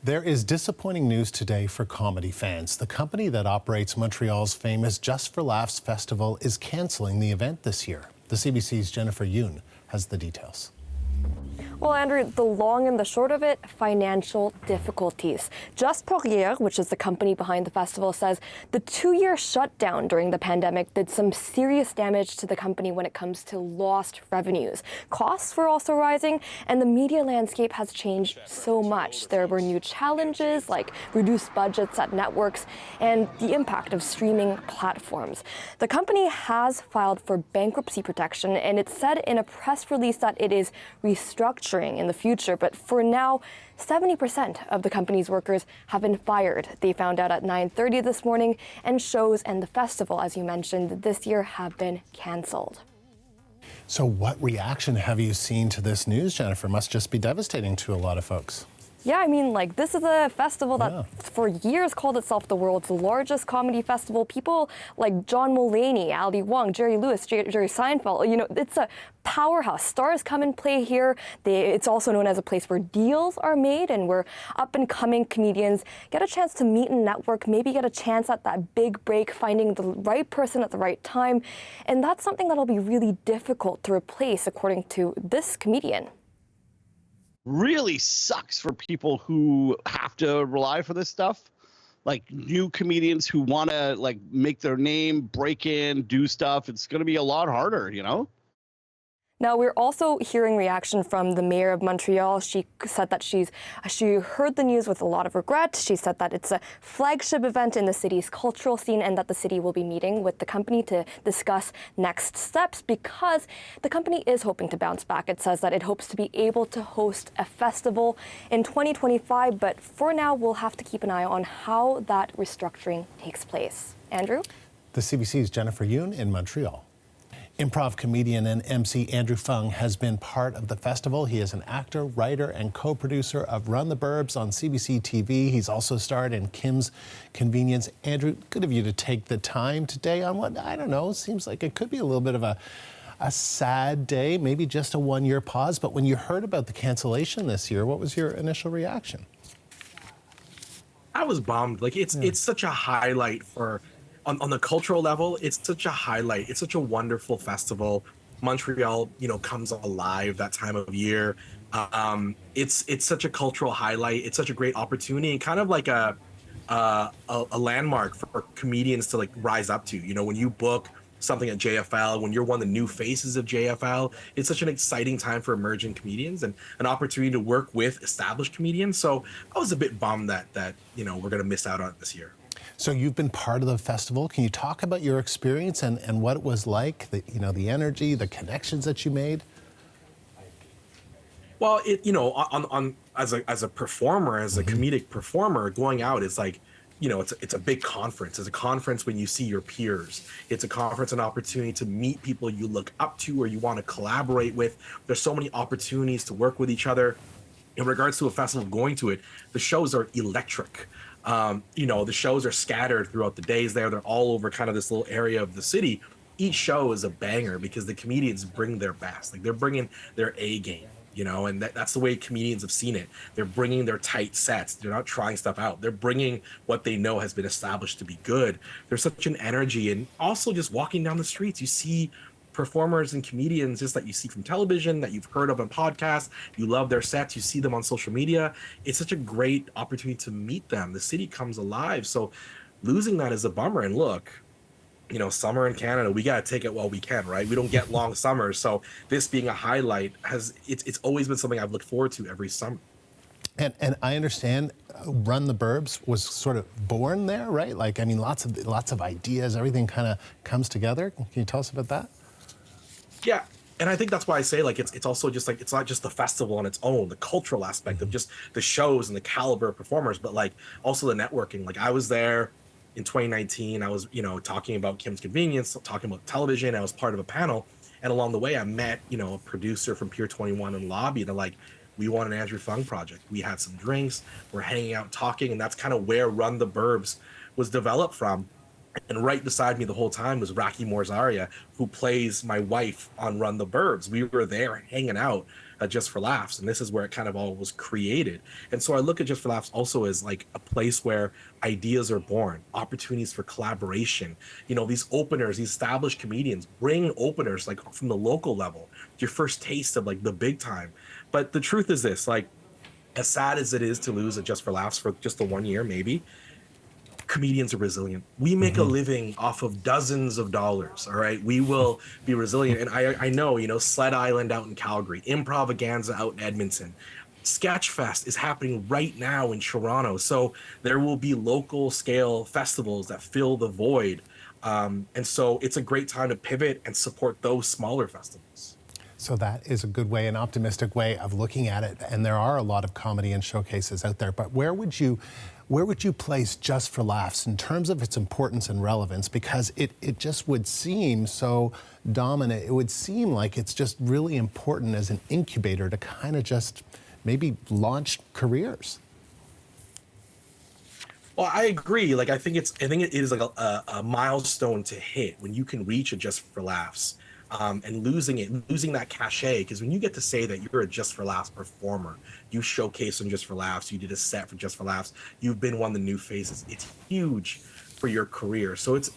There is disappointing news today for comedy fans. The company that operates Montreal's famous Just for Laughs festival is cancelling the event this year. The CBC's Jennifer Yoon has the details. Well, Andrew, the long and the short of it, financial difficulties. Just for Rire, which is the company behind the festival, says the 2-year shutdown during the pandemic did some serious damage to the company when it comes to lost revenues. Costs were also rising, and the media landscape has changed so much. There were new challenges like reduced budgets at networks and the impact of streaming platforms. The company has filed for bankruptcy protection, and it said in a press release that it is restructuring in the future, but for now, 70% of the company's workers have been fired. They found out at 9:30 this morning, and shows and the festival, as you mentioned, this year have been canceled. So what reaction have you seen to this news, Jennifer? Must just be devastating to a lot of folks. Yeah, I mean, this is a festival that for years called itself the world's largest comedy festival. People like John Mulaney, Ali Wong, Jerry Lewis, Jerry Seinfeld, it's a powerhouse. Stars come and play here. It's also known as a place where deals are made and where up-and-coming comedians get a chance to meet and network, maybe get a chance at that big break, finding the right person at the right time. And that's something that'll be really difficult to replace, according to this comedian. Really sucks for people who have to rely for this stuff, like new comedians who want to make their name, break in, do stuff. It's going to be a lot harder, Now, we're also hearing reaction from the mayor of Montreal. She said that she heard the news with a lot of regret. She said that it's a flagship event in the city's cultural scene and that the city will be meeting with the company to discuss next steps because the company is hoping to bounce back. It says that it hopes to be able to host a festival in 2025, but for now, we'll have to keep an eye on how that restructuring takes place. Andrew? The CBC's Jennifer Yoon in Montreal. Improv comedian and MC Andrew Phung has been part of the festival. He is an actor, writer, and co-producer of Run the Burbs on CBC TV. He's also starred in Kim's Convenience. Andrew, good of you to take the time today on what, I don't know, seems like it could be a little bit of a sad day, maybe just a one-year pause. But when you heard about the cancellation this year, what was your initial reaction? I was bummed. It's such a highlight for... On the cultural level, it's such a highlight. It's such a wonderful festival. Montreal, comes alive that time of year. It's such a cultural highlight. It's such a great opportunity and kind of like a landmark for comedians to rise up to. When you book something at JFL, when you're one of the new faces of JFL, it's such an exciting time for emerging comedians and an opportunity to work with established comedians. So I was a bit bummed that we're going to miss out on it this year. So you've been part of the festival. Can you talk about your experience and what it was like, the energy, the connections that you made? Well, as a performer, as a comedic performer, going out, it's it's a big conference. It's a conference when you see your peers. It's a conference, an opportunity to meet people you look up to or you want to collaborate with. There's so many opportunities to work with each other. In regards to a festival, going to it, the shows are electric. The shows are scattered throughout the days there. They're all over kind of this little area of the city. Each show is a banger because the comedians bring their best. They're bringing their A game, and that's the way comedians have seen it. They're bringing their tight sets. They're not trying stuff out. They're bringing what they know has been established to be good. There's such an energy. And also just walking down the streets, you see performers and comedians just that you see from television, that you've heard of on podcasts. You love their sets. You see them on social media. It's such a great opportunity to meet them. The city comes alive. So losing that is a bummer. And look, summer in Canada, we got to take it while we can, right? We don't get long summers. So this being a highlight it's always been something I've looked forward to every summer. And I understand Run the Burbs was sort of born there, right? Lots of ideas, everything kind of comes together. Can you tell us about that? Yeah, and I think that's why I say it's also just it's not just the festival on its own, the cultural aspect of just the shows and the caliber of performers, but also the networking. I was there in 2019. I was talking about Kim's Convenience, talking about television. I was part of a panel, and along the way I met a producer from Pier 21 in lobby. They're we want an Andrew Phung project. We had some drinks, we're hanging out talking, and that's kind of where Run the Burbs was developed from. And right beside me the whole time was Raki Morzaria, who plays my wife on Run the Burbs. We were there hanging out Just for Laughs, and this is where it kind of all was created. And so I look at Just for Laughs also as like a place where ideas are born, opportunities for collaboration. You know, these openers, these established comedians bring openers like from the local level, your first taste of like the big time. But the truth is this, like, as sad as it is to lose at Just for Laughs for just the 1 year, maybe, comedians are resilient. We make a living off of dozens of dollars. All right. We will be resilient. And I know, you know, Sled Island out in Calgary, Improvaganza out in Edmonton, Sketchfest is happening right now in Toronto. So there will be local scale festivals that fill the void. And so it's a great time to pivot and support those smaller festivals. So that is a good way, an optimistic way of looking at it. And there are a lot of comedy and showcases out there. But where would you place Just for Laughs in terms of its importance and relevance? Because it just would seem so dominant. It would seem like it's just really important as an incubator to kind of just maybe launch careers. Well, I agree. Like, I think it is like a milestone to hit when you can reach a Just for Laughs. And losing that cachet, because when you get to say that you're a Just for Laughs performer, you showcase on Just for Laughs, you did a set for Just for Laughs, you've been one of the new faces. It's huge for your career. So it's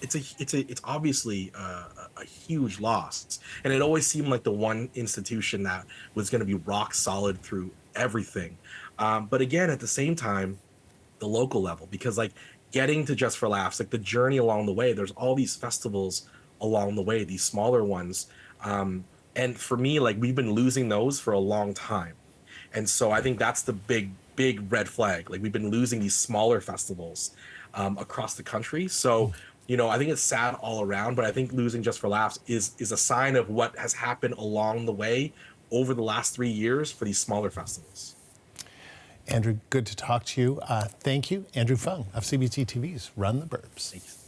obviously a huge loss. And it always seemed like the one institution that was going to be rock solid through everything. But again, at the same time, the local level, because like getting to Just for Laughs, like the journey along the way, there's all these festivals along the way, these smaller ones. And for me, like, we've been losing those for a long time. And so I think that's the big red flag. Like, we've been losing these smaller festivals across the country. So, you know, I think it's sad all around, but I think losing Just for Laughs is a sign of what has happened along the way over the last 3 years for these smaller festivals. Andrew, good to talk to you. Thank you. Andrew Phung of CBC TV's Run the Burbs. Thanks.